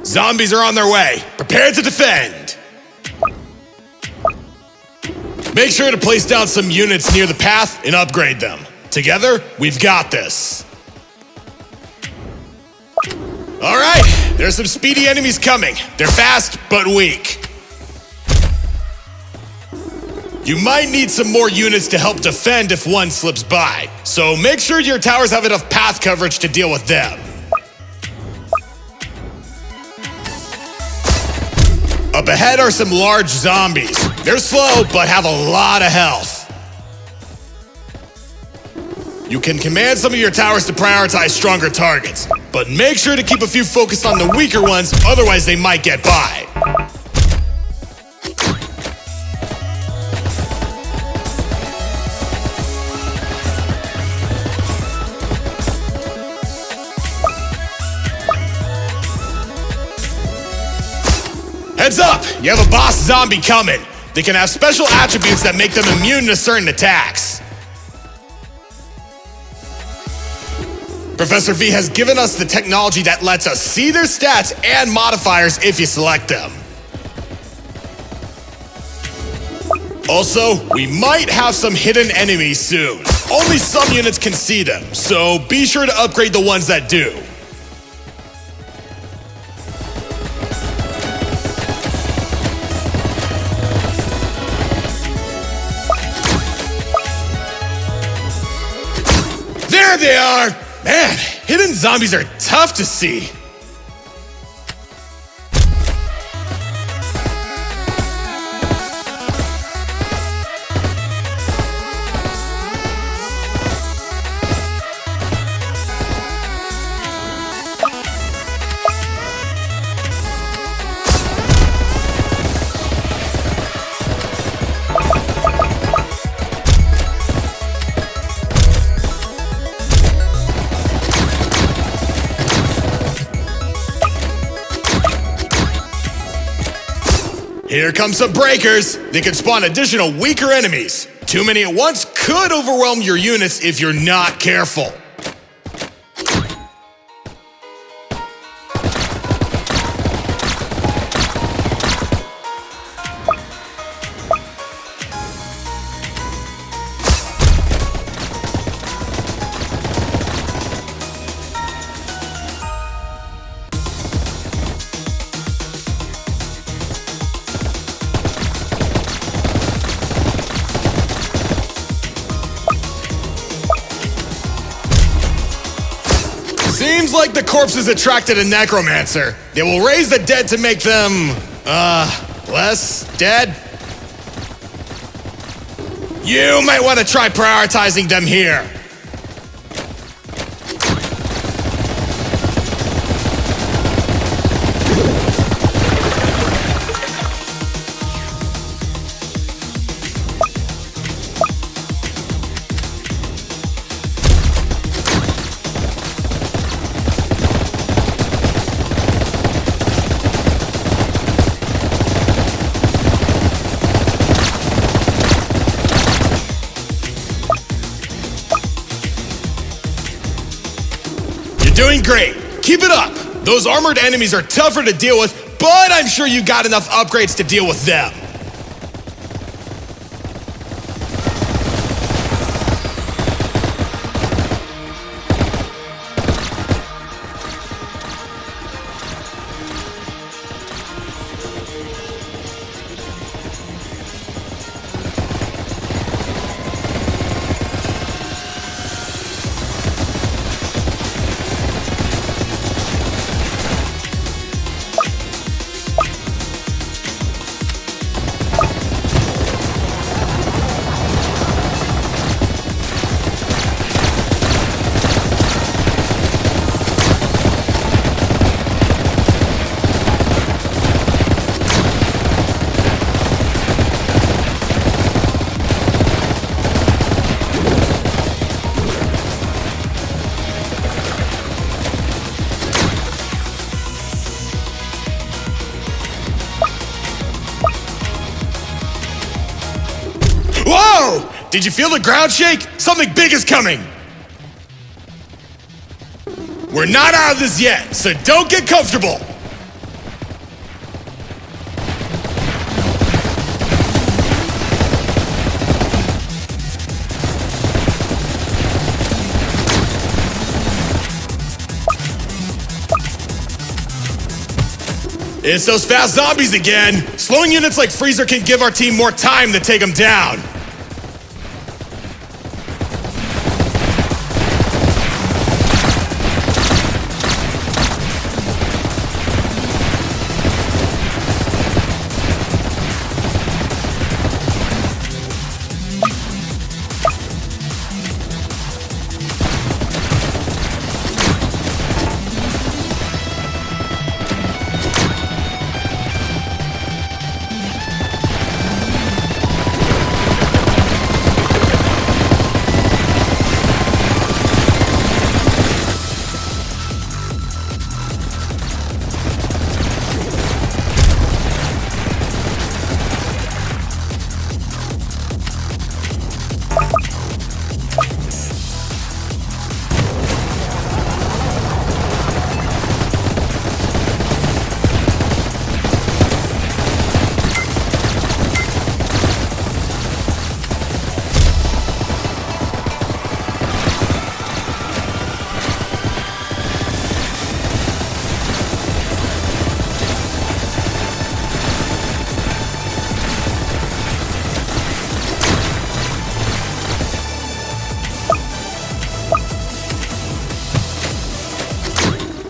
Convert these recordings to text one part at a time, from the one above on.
Zombies are on their way. Prepare to defend. Make sure to place down some units near the path and upgrade them. Together, we've got this. Alright, there's some speedy enemies coming. They're fast, but weak. You might need some more units to help defend if one slips by, so make sure your towers have enough path coverage to deal with them. Up ahead are some large zombies. They're slow, but have a lot of health. You can command some of your towers to prioritize stronger targets, but make sure to keep a few focused on the weaker ones, otherwise they might get by. Heads up! You have a boss zombie coming. They can have special attributes that make them immune to certain attacks. Professor V has given us the technology that lets us see their stats and modifiers if you select them. Also, we might have some hidden enemies soon. Only some units can see them, so be sure to upgrade the ones that do. There they are! Man, hidden zombies are tough to see. Here come some breakers. They can spawn additional weaker enemies. Too many at once could overwhelm your units if you're not careful. Seems like the corpses attracted a necromancer. They will raise the dead to make them, less dead. You might want to try prioritizing them here. Doing great. Keep it up. Those armored enemies are tougher to deal with, but I'm sure you got enough upgrades to deal with them. Whoa! Did you feel the ground shake? Something big is coming! We're not out of this yet, so don't get comfortable! It's those fast zombies again. Slowing units like Freezer can give our team more time to take them down.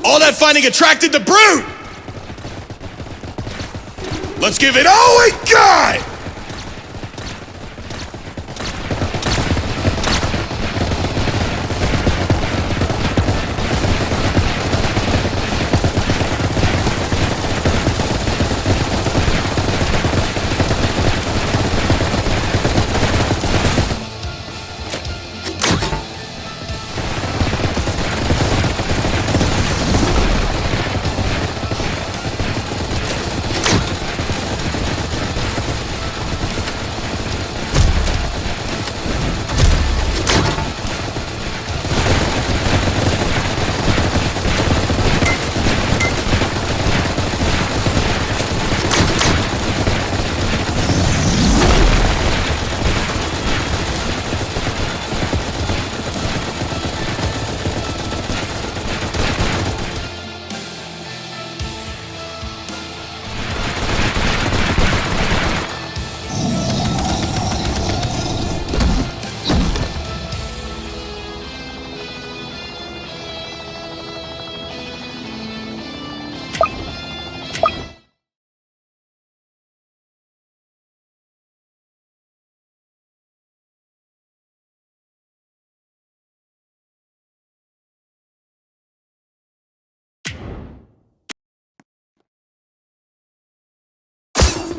All that fighting attracted the brute! Let's give it all we got!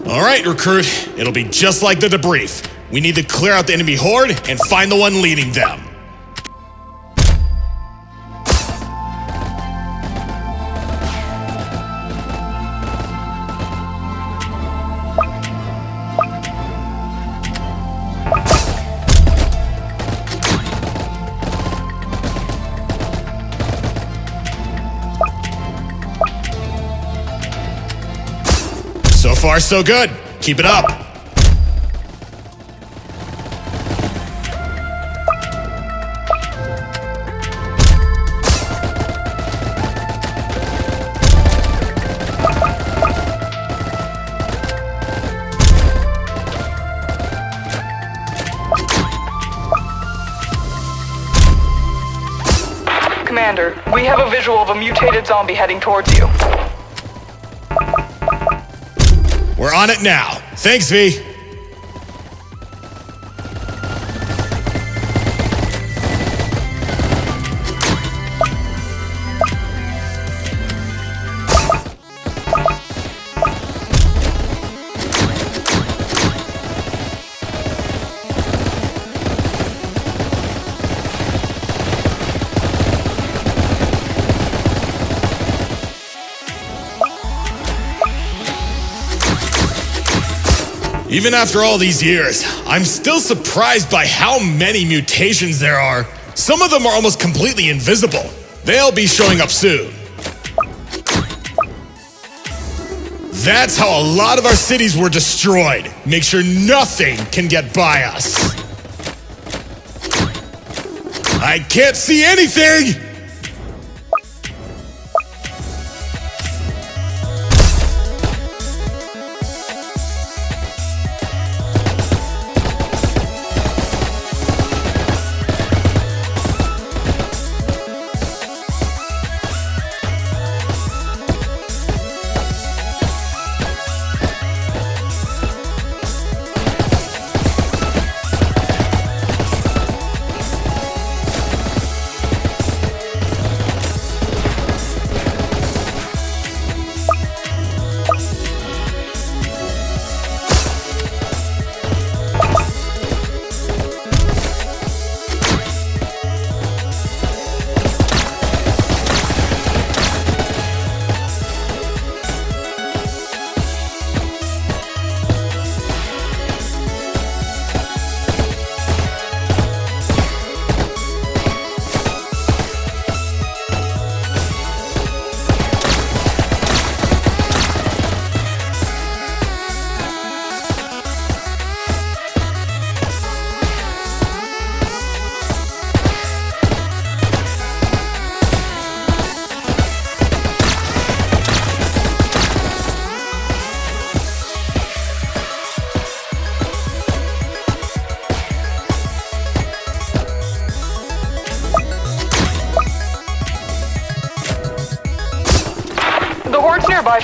Alright, recruit. It'll be just like the debrief. We need to clear out the enemy horde and find the one leading them. So far, so good. Keep it up. Commander, we have a visual of a mutated zombie heading towards you. We're on it now. Thanks, V. Even after all these years, I'm still surprised by how many mutations there are. Some of them are almost completely invisible. They'll be showing up soon. That's how a lot of our cities were destroyed. Make sure nothing can get by us. I can't see anything!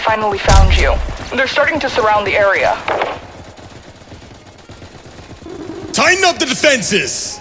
finally found you. They're starting to surround the area. Tighten up the defenses!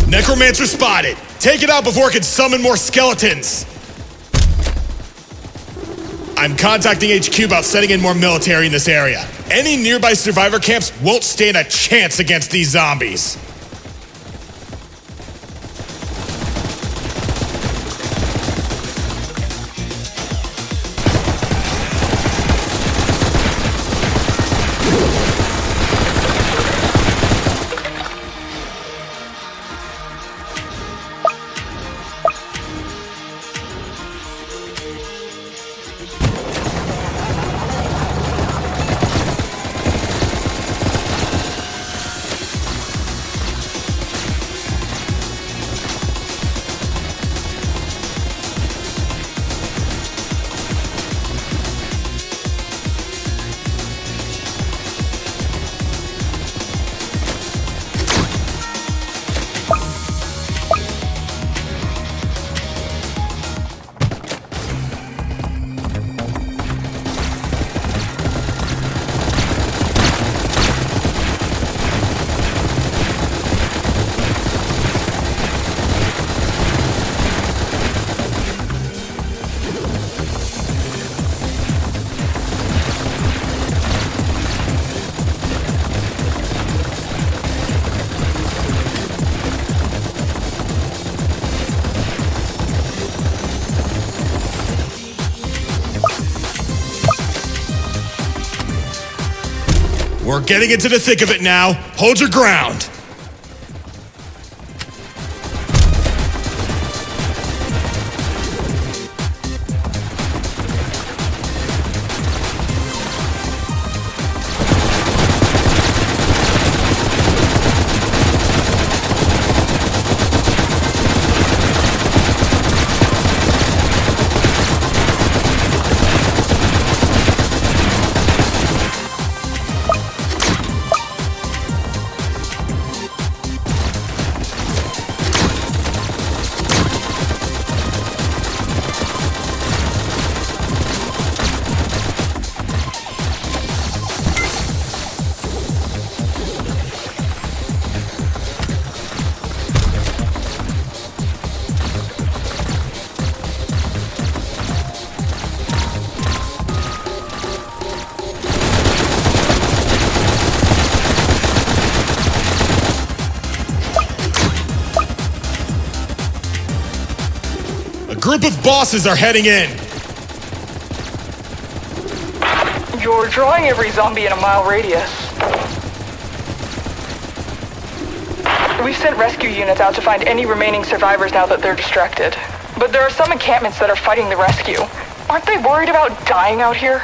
Necromancer spotted! Take it out before it can summon more skeletons! I'm contacting HQ about setting in more military in this area. Any nearby survivor camps won't stand a chance against these zombies. We're getting into the thick of it now. Hold your ground. A group of bosses are heading in. You're drawing every zombie in a mile radius. We've sent rescue units out to find any remaining survivors now that they're distracted. But there are some encampments that are fighting the rescue. Aren't they worried about dying out here?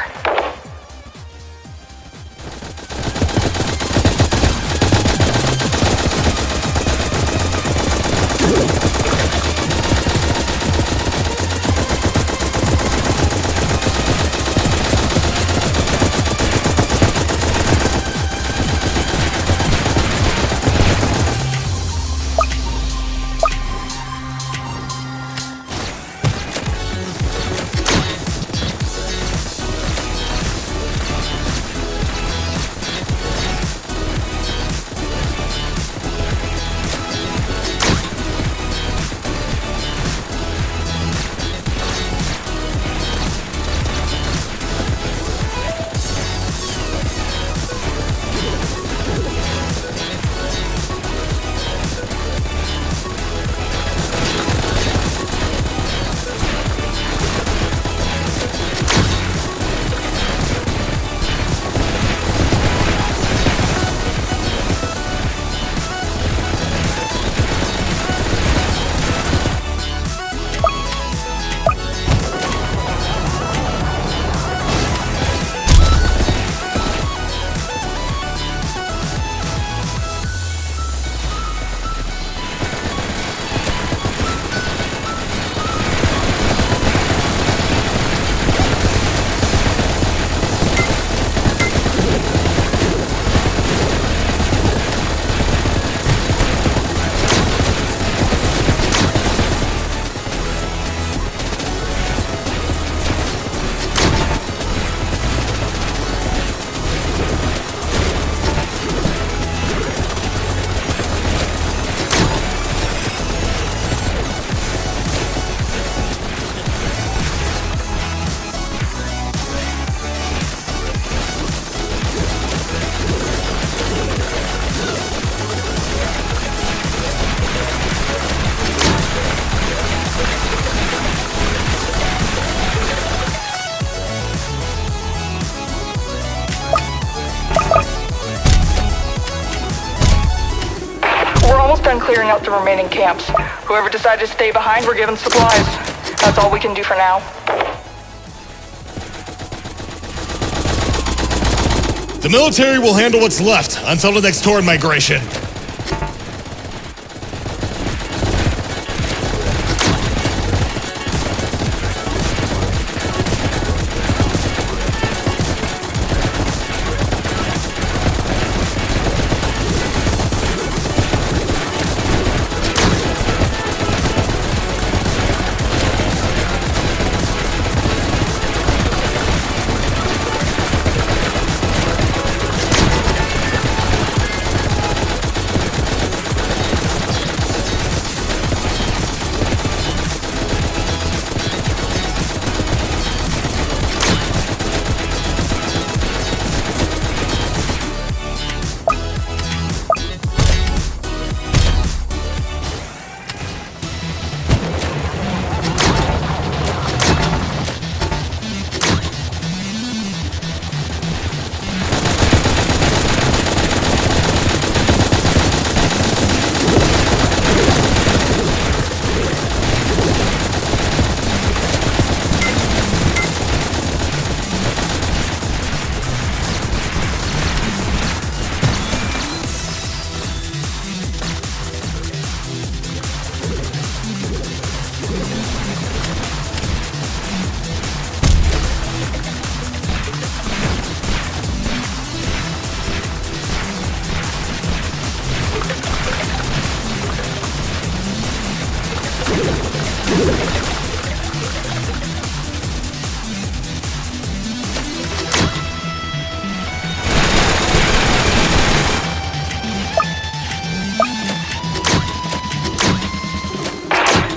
on clearing out the remaining camps. Whoever decided to stay behind were given supplies. That's all we can do for now. The military will handle what's left until the next horde migration.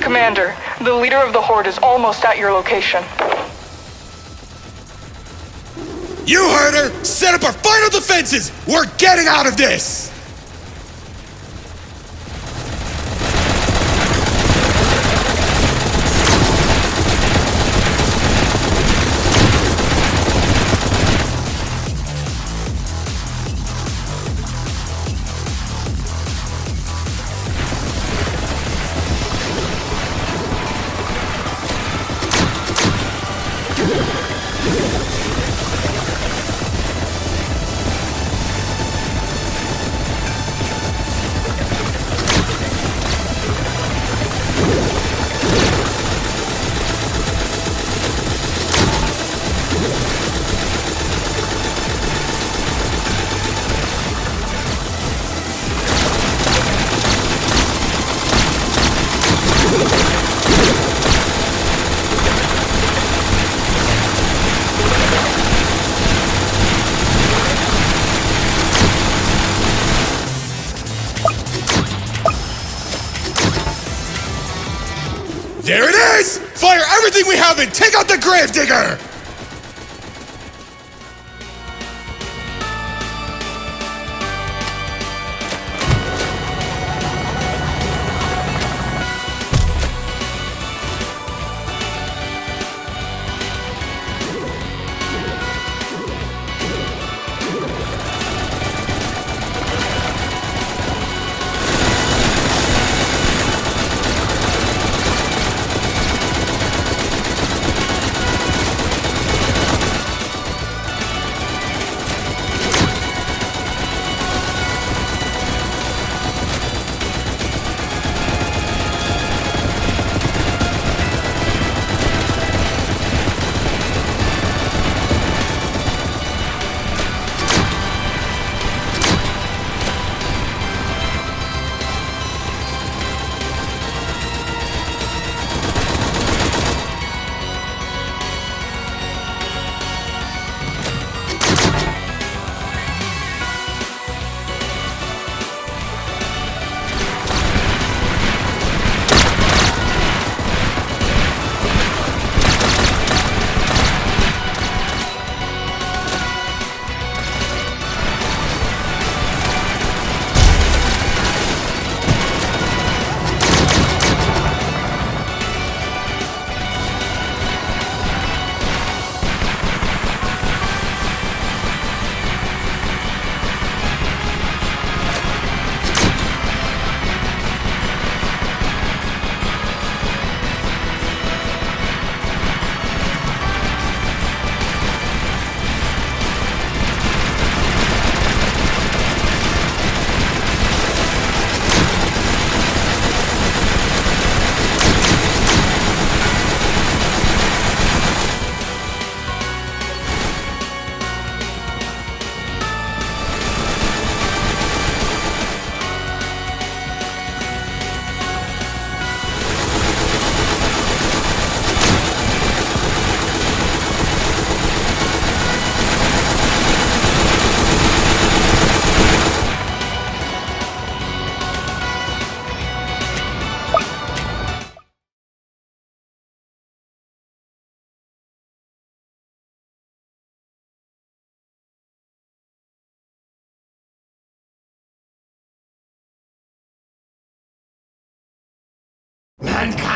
Commander, the leader of the Horde is almost at your location. You heard her! Set up our final defenses! We're getting out of this! There it is! Fire everything we have and take out the gravedigger!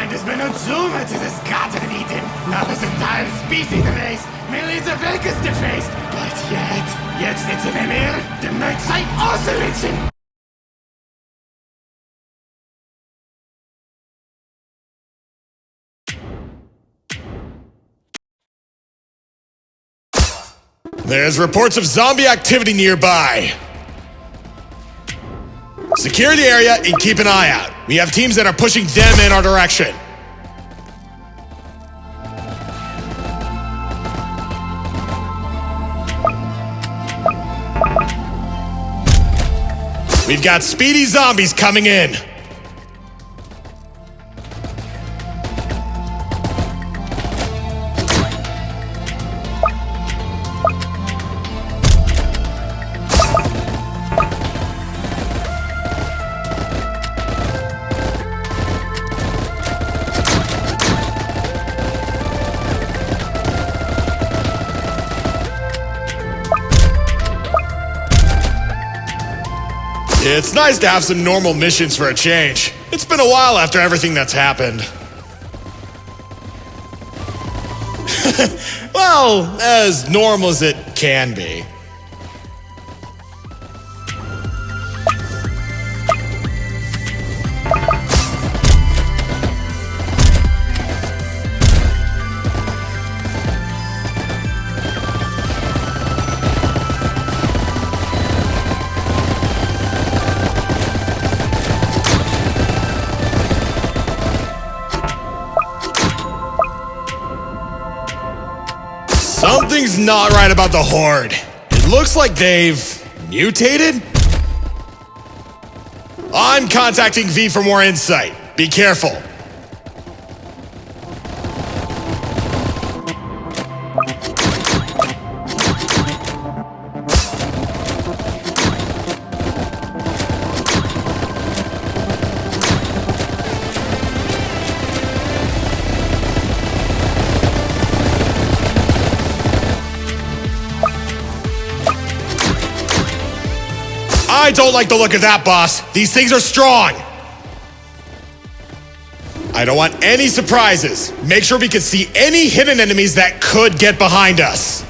könntest benutzen zu this garden eating. Now this entire species race, millions of acres defaced. But yet it's an emir, the night sight also listen. There's reports of zombie activity nearby. Secure the area and keep an eye out. We have teams that are pushing them in our direction. We've got speedy zombies coming in. It's nice to have some normal missions for a change. It's been a while after everything that's happened. Well, as normal as it can be. Something's not right about the horde. It looks like they've mutated? I'm contacting V for more insight. Be careful. I don't like the look of that, boss. These things are strong. I don't want any surprises. Make sure we can see any hidden enemies that could get behind us.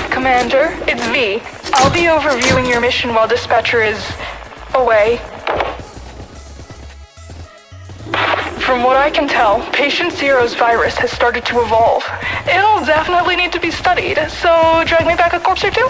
Commander, it's V. I'll be overviewing your mission while Dispatcher is away. From what I can tell, Patient Zero's virus has started to evolve. It'll definitely need to be studied, so drag me back a corpse or two?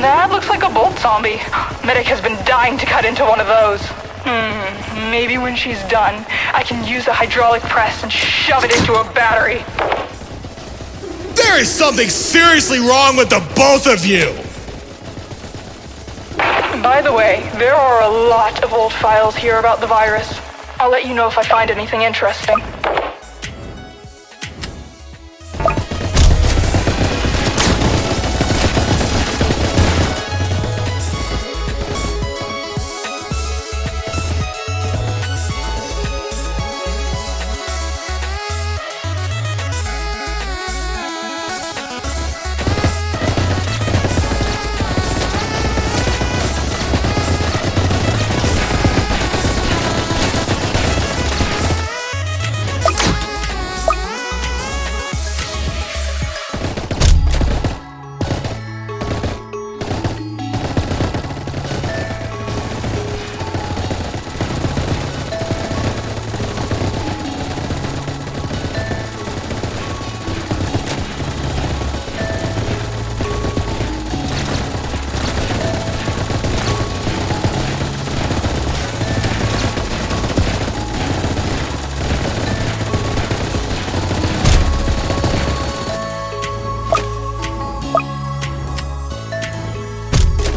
That looks like a bolt zombie. Medic has been dying to cut into one of those. Maybe when she's done, I can use a hydraulic press and shove it into a battery. There is something seriously wrong with the both of you! By the way, there are a lot of old files here about the virus. I'll let you know if I find anything interesting.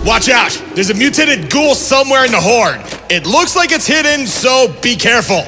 Watch out! There's a mutated ghoul somewhere in the horde. It looks like it's hidden, so be careful.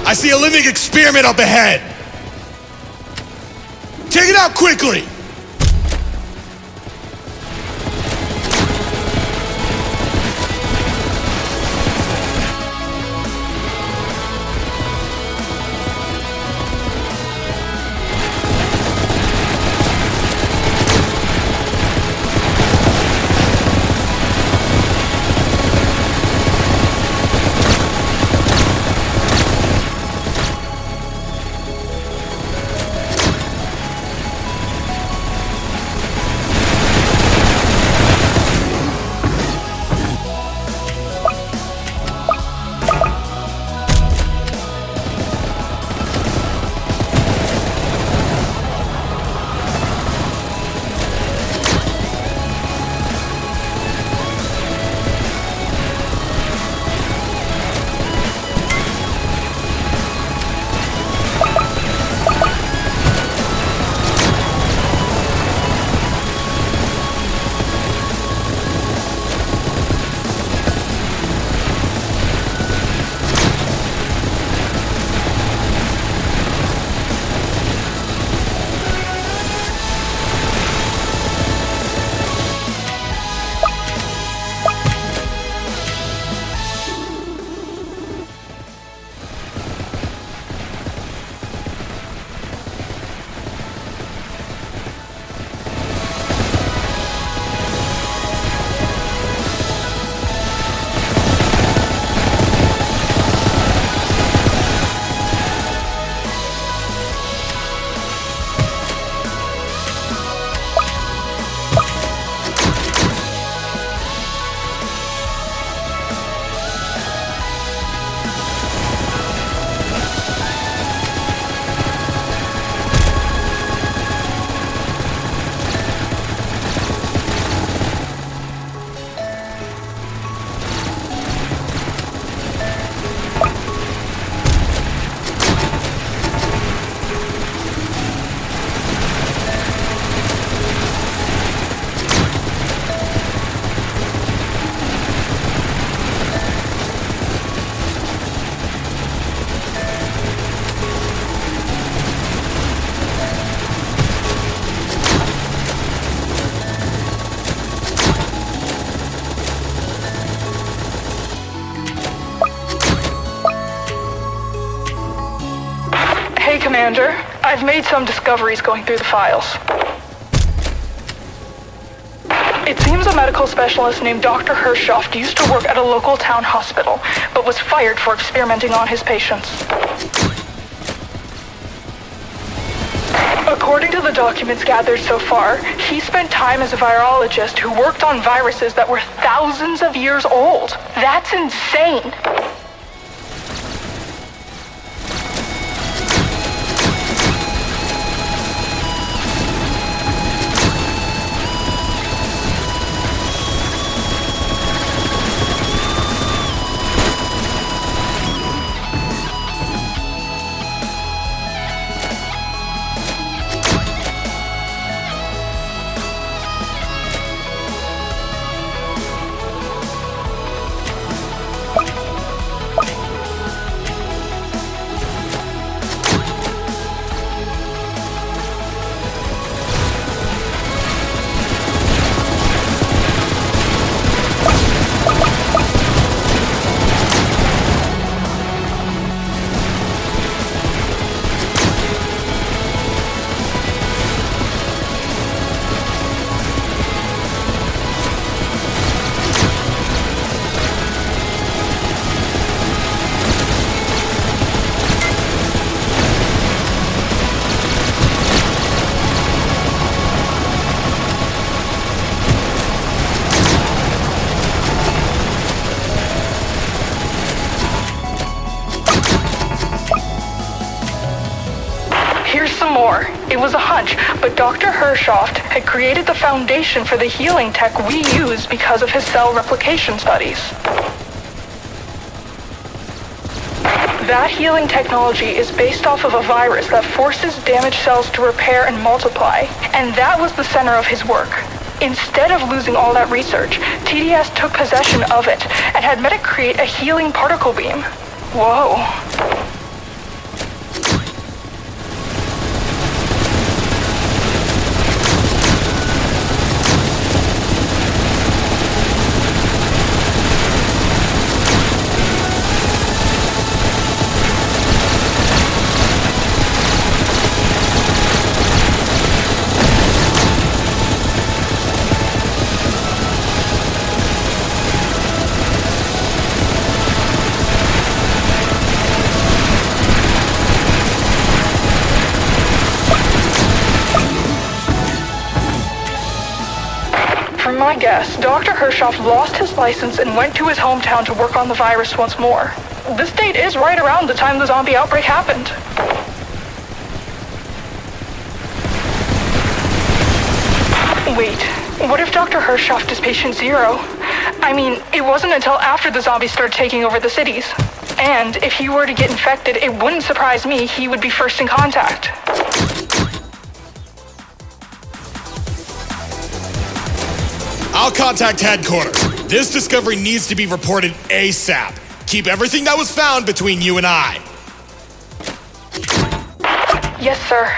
I see a living experiment up ahead. Take it out quickly. Hey, Commander. I've made some discoveries going through the files. It seems a medical specialist named Dr. Hershoft used to work at a local town hospital, but was fired for experimenting on his patients. According to the documents gathered so far, he spent time as a virologist who worked on viruses that were thousands of years old. That's insane. more. It was a hunch, but Dr. Hershoft had created the foundation for the healing tech we use because of his cell replication studies. That healing technology is based off of a virus that forces damaged cells to repair and multiply, and that was the center of his work. Instead of losing all that research, TDS took possession of it and had Medic create a healing particle beam. Whoa. From my guess, Dr. Hershoft lost his license and went to his hometown to work on the virus once more. This date is right around the time the zombie outbreak happened. Wait, what if Dr. Hershoft is patient zero? I mean, it wasn't until after the zombies started taking over the cities. And if he were to get infected, it wouldn't surprise me he would be first in contact. I'll contact headquarters. This discovery needs to be reported ASAP. Keep everything that was found between you and I. Yes, sir.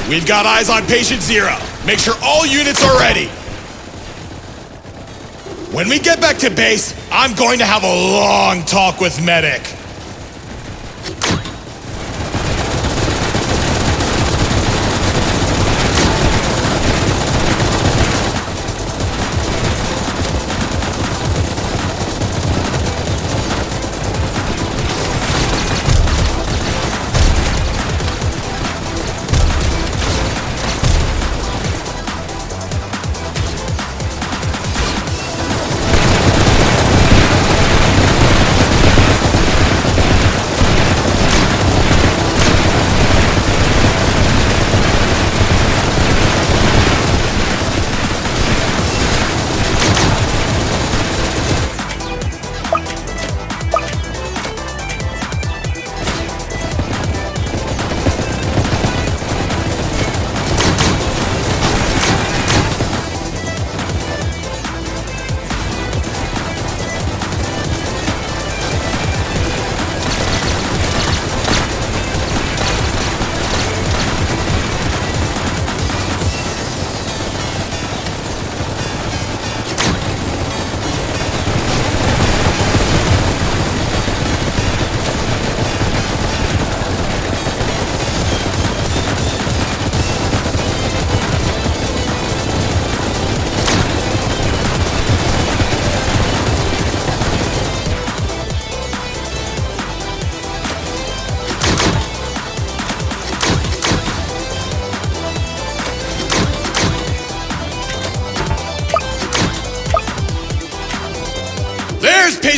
We've got eyes on patient zero. Make sure all units are ready. When we get back to base, I'm going to have a long talk with Medic.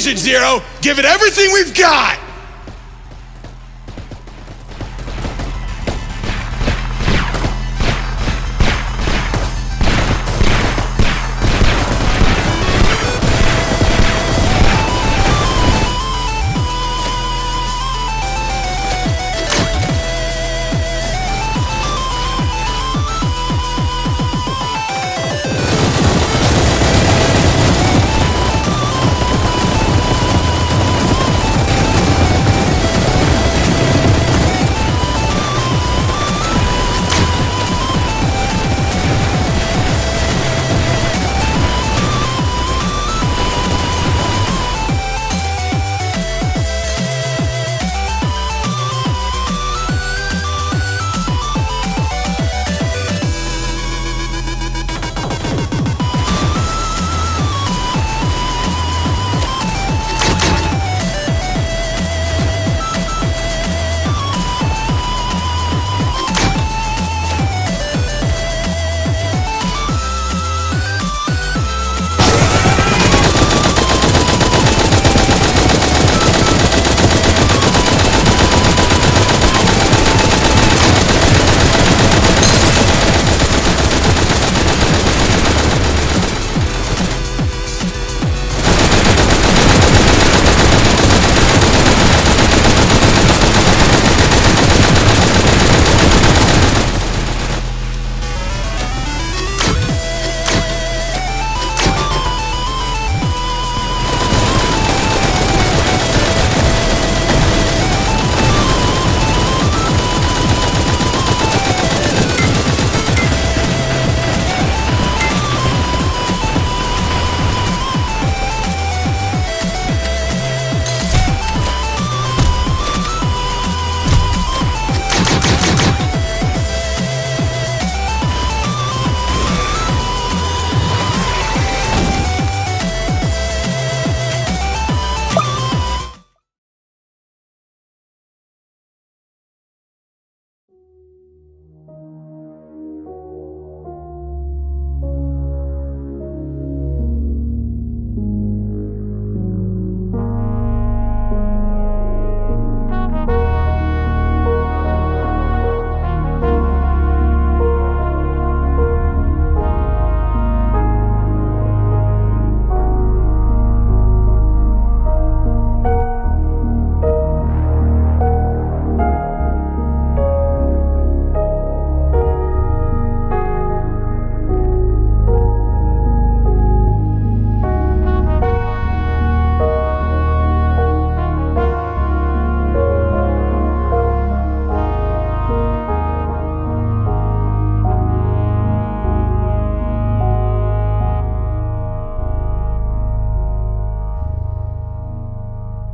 decision, Zero. Give it everything we've got.